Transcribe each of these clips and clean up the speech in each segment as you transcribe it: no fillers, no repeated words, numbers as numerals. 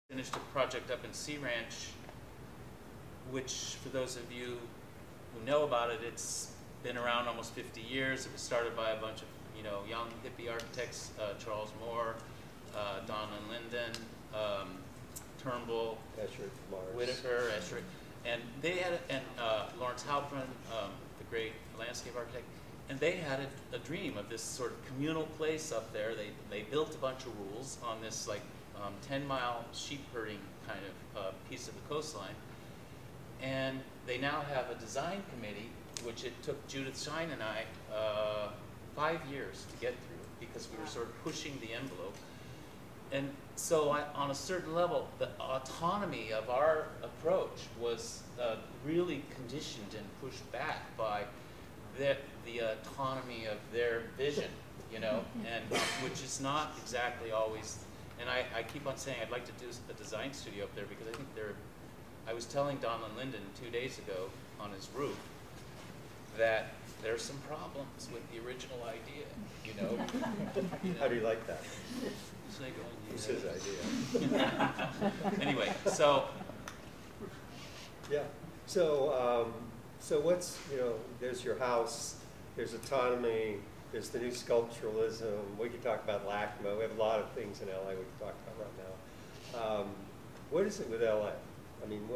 finished a project up in Sea Ranch, which for those of you who know about it, it's been around almost 50 years. It was started by a bunch of young hippie architects, Charles Moore, Don and Linden, Turnbull, Whitaker, Escher, and they had Lawrence Halpern, the great landscape architect, and they had a dream of this sort of communal place up there. They built a bunch of rules on this 10-mile sheep herding kind of piece of the coastline, and they now have a design committee, which it took Judith Shine and I 5 years to get through because we were sort of pushing the envelope. And so on a certain level, the autonomy of our approach was really conditioned and pushed back by the autonomy of their vision, and which is not exactly always. And I keep on saying I'd like to do a design studio up there because I think I was telling Donald Linden 2 days ago on his roof that there's some problems with the original idea, How do you like that? It's like, It's his idea. Anyway, so. Yeah. So what's, there's your house, there's autonomy, there's the new sculpturalism. We could talk about LACMA. We have a lot of things in LA we can talk about right now. What is it with LA? I mean,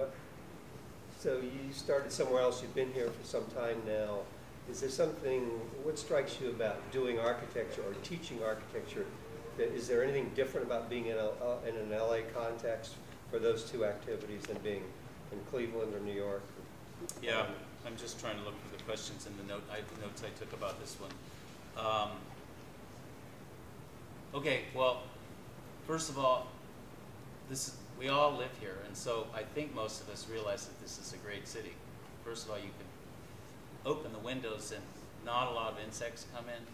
so you started somewhere else, you've been here for some time now. Is there something, what strikes you about doing architecture or teaching architecture? Is there anything different about being in an LA context for those two activities than being in Cleveland or New York? Yeah, I'm just trying to look for the questions in the notes I took about this one. Okay, well, first of all, we all live here, and so I think most of us realize that this is a great city. First of all, you can open the windows and not a lot of insects come in,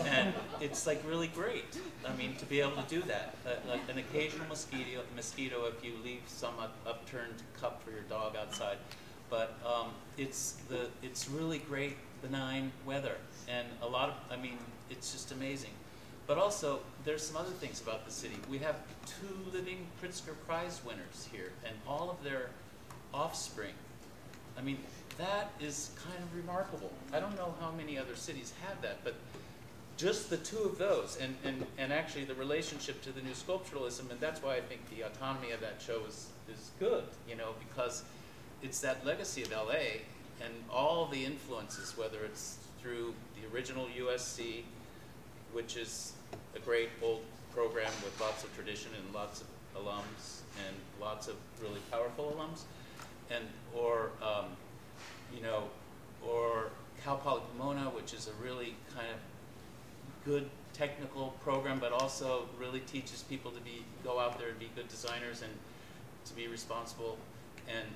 and it's really great. I mean, to be able to do that. Like an occasional mosquito if you leave some upturned cup for your dog outside, but it's really great, benign weather, and it's just amazing. But also, there's some other things about the city. We have 2 living Pritzker Prize winners here, and all of their offspring. I mean, that is kind of remarkable. I don't know how many other cities have that, but just the 2 of those, and actually the relationship to the new sculpturalism, and that's why I think the autonomy of that show is good, because it's that legacy of LA and all the influences, whether it's through the original USC, which is a great old program with lots of tradition and lots of alums and lots of really powerful alums, or Cal Poly Pomona, which is a really kind of good technical program, but also really teaches people to go out there and be good designers and to be responsible. And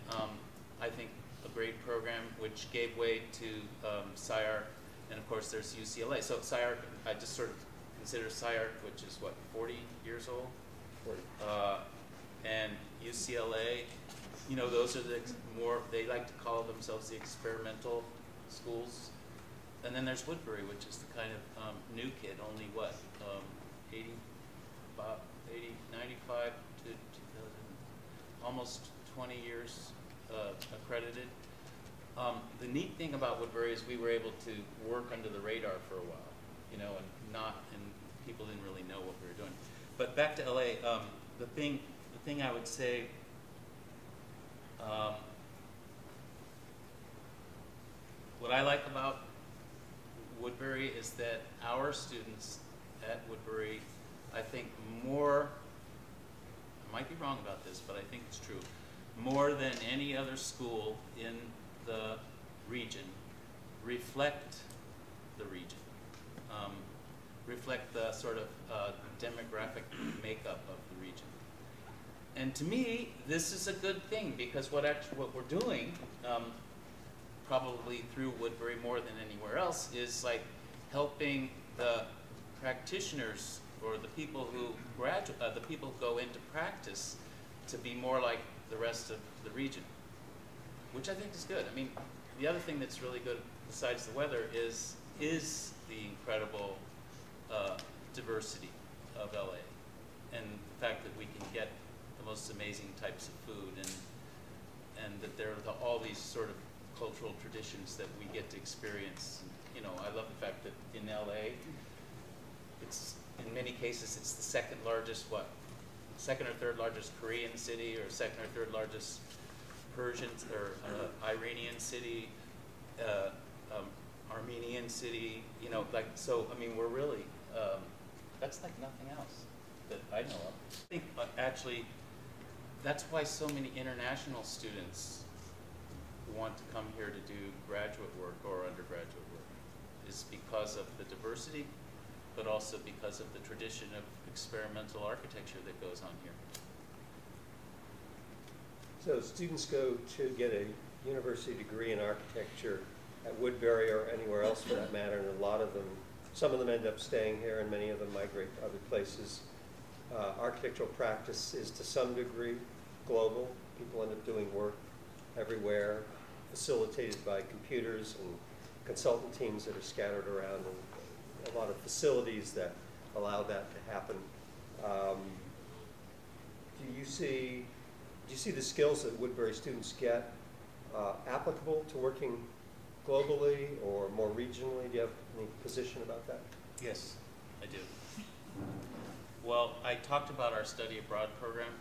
I think a great program which gave way to SciArc, and of course there's UCLA. So SciArc, I just sort of consider SciArc, which is what, 40 years old? 40. And UCLA, those are they like to call themselves the experimental schools. And then there's Woodberry, which is the kind of new kid, only what, 95 to 2000, almost 20 years accredited. The neat thing about Woodberry is we were able to work under the radar for a while, and people didn't really know what we were doing. But back to LA, the thing I would say, what I like about Woodberry is that our students at Woodberry, I think I might be wrong about this, but I think it's true, more than any other school in the region, reflect the region, reflect the sort of demographic makeup of the region. And to me, this is a good thing because what we're doing, probably through Woodberry more than anywhere else, is helping the practitioners or the people who go into practice to be more like the rest of the region, which I think is good. I mean, the other thing that's really good besides the weather is the incredible diversity of LA, and the fact that we can get most amazing types of food, and that there are all these sort of cultural traditions that we get to experience. And, you know, I love the fact that in LA, it's, in many cases, it's the second or third largest Korean city, or second or third largest Persian or Iranian city, Armenian city, you know, like, so, I mean, we're really, that's like nothing else that I know of. I think, actually, that's why so many international students want to come here to do graduate work or undergraduate work, is because of the diversity, but also because of the tradition of experimental architecture that goes on here. So students go to get a university degree in architecture at Woodberry or anywhere else for that matter, and a lot of them, some of them end up staying here and many of them migrate to other places. Architectural practice is to some degree global. People end up doing work everywhere, facilitated by computers and consultant teams that are scattered around, and a lot of facilities that allow that to happen. Do you see the skills that Woodberry students get applicable to working globally or more regionally? Do you have any position about that? Yes, I do. Well, I talked about our study abroad program,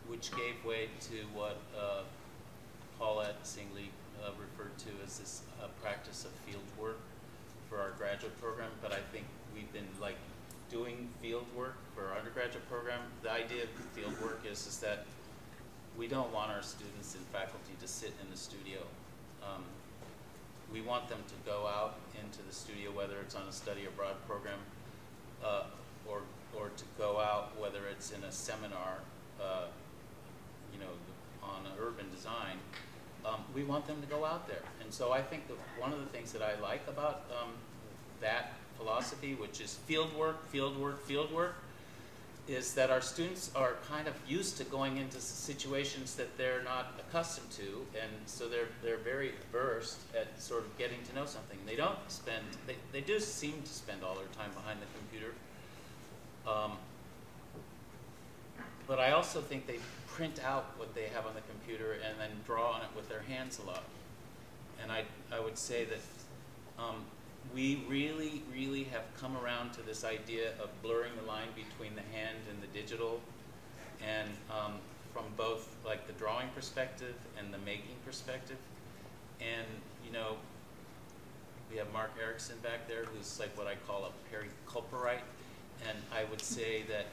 which gave way to what Paulette Singley referred to as this practice of field work for our graduate program. But I think we've been like doing field work for our undergraduate program. The idea of field work is that we don't want our students and faculty to sit in the studio. We want them to go out into the studio, whether it's on a study abroad program, or to go out, whether it's in a seminar, you know, on urban design. We want them to go out there. And so I think that one of the things that I like about that philosophy, which is field work, is that our students are kind of used to going into situations that they're not accustomed to, and so they're very versed at sort of getting to know something. They don't spend, they do seem to spend all their time behind the computer, but I also think they print out what they have on the computer and then draw on it with their hands a lot. And I would say that we really have come around to this idea of blurring the line between the hand and the digital, and from both like the drawing perspective and the making perspective. And you know, we have Mark Erickson back there, who's like what I call a periculturite, and I would say that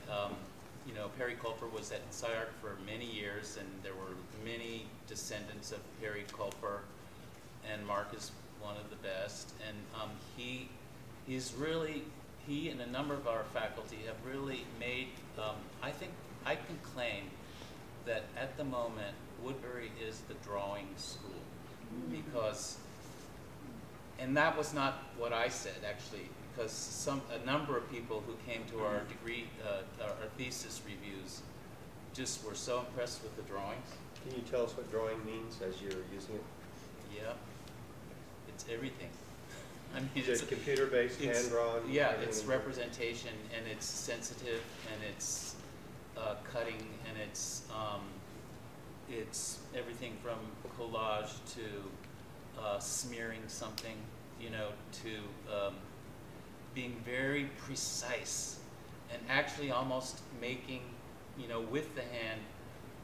you know, Perry Culper was at SciArc for many years, and there were many descendants of Perry Culper, and Mark is one of the best. And he and a number of our faculty have really made, I think I can claim that at the moment, Woodberry is the drawing school, because, and that was not what I said actually, because a number of people who came to our degree, our thesis reviews, just were so impressed with the drawings. Can you tell us what drawing means as you're using it? Yeah, it's everything. I mean, it's computer-based, hand-drawn? Yeah, it's representation, and it's sensitive, and it's cutting, and it's everything from collage to smearing something, you know, to being very precise, and actually almost making, you know, with the hand,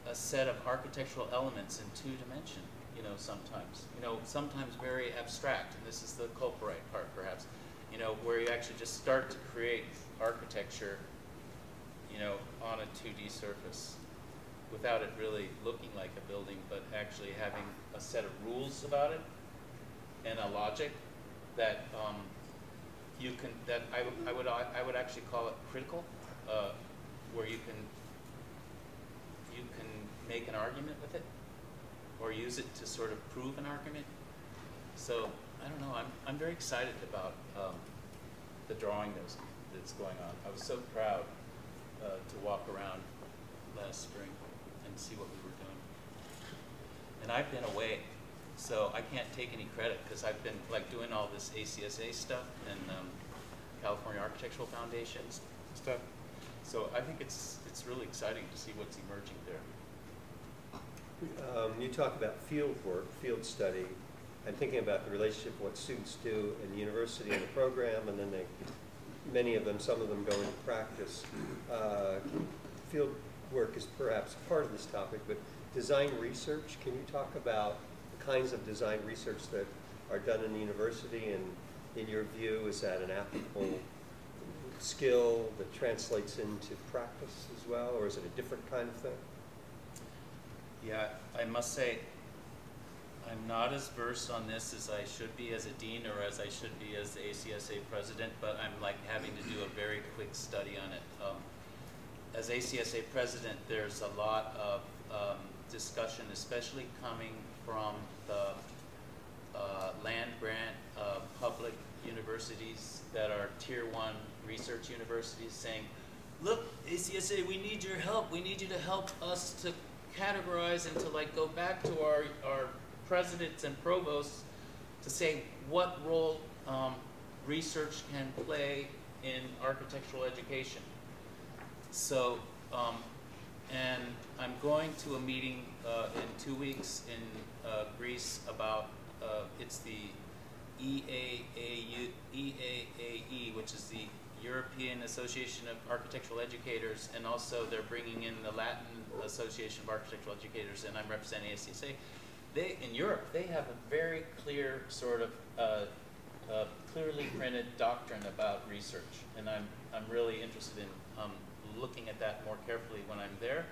a set of architectural elements in 2 dimension, you know, sometimes very abstract, and this is the culprit part perhaps, you know, where you actually just start to create architecture, you know, on a 2D surface without it really looking like a building, but actually having a set of rules about it and a logic that I would actually call it critical, where you can make an argument with it, or use it to sort of prove an argument. So I don't know. I'm very excited about the drawing that's going on. I was so proud to walk around last spring and see what we were doing. And I've been away, so I can't take any credit because I've been like doing all this ACSA stuff and California Architectural Foundations stuff. So I think it's really exciting to see what's emerging there. You talk about field work, field study, and thinking about the relationship of what students do in the university and the program, and then many of them, some of them go into practice. Field work is perhaps part of this topic, but design research, can you talk about the kinds of design research that are done in the university, and in your view, is that an applicable skill that translates into practice as well, or is it a different kind of thing? Yeah, I must say, I'm not as versed on this as I should be as a dean or as I should be as the ACSA president, but I'm like having to do a very quick study on it. As ACSA president, there's a lot of discussion, especially coming from the land grant public universities that are tier 1 research universities, saying, look, ACSA, we need your help. We need you to help us to categorize and to like go back to our presidents and provosts to say what role research can play in architectural education. So, and I'm going to a meeting in 2 weeks in Greece about, it's the EAAE, which is the European Association of Architectural Educators, and also they're bringing in the Latin Association of Architectural Educators, and I'm representing ACSA. In Europe, they have a very clear sort of clearly printed doctrine about research, and I'm really interested in looking at that more carefully when I'm there.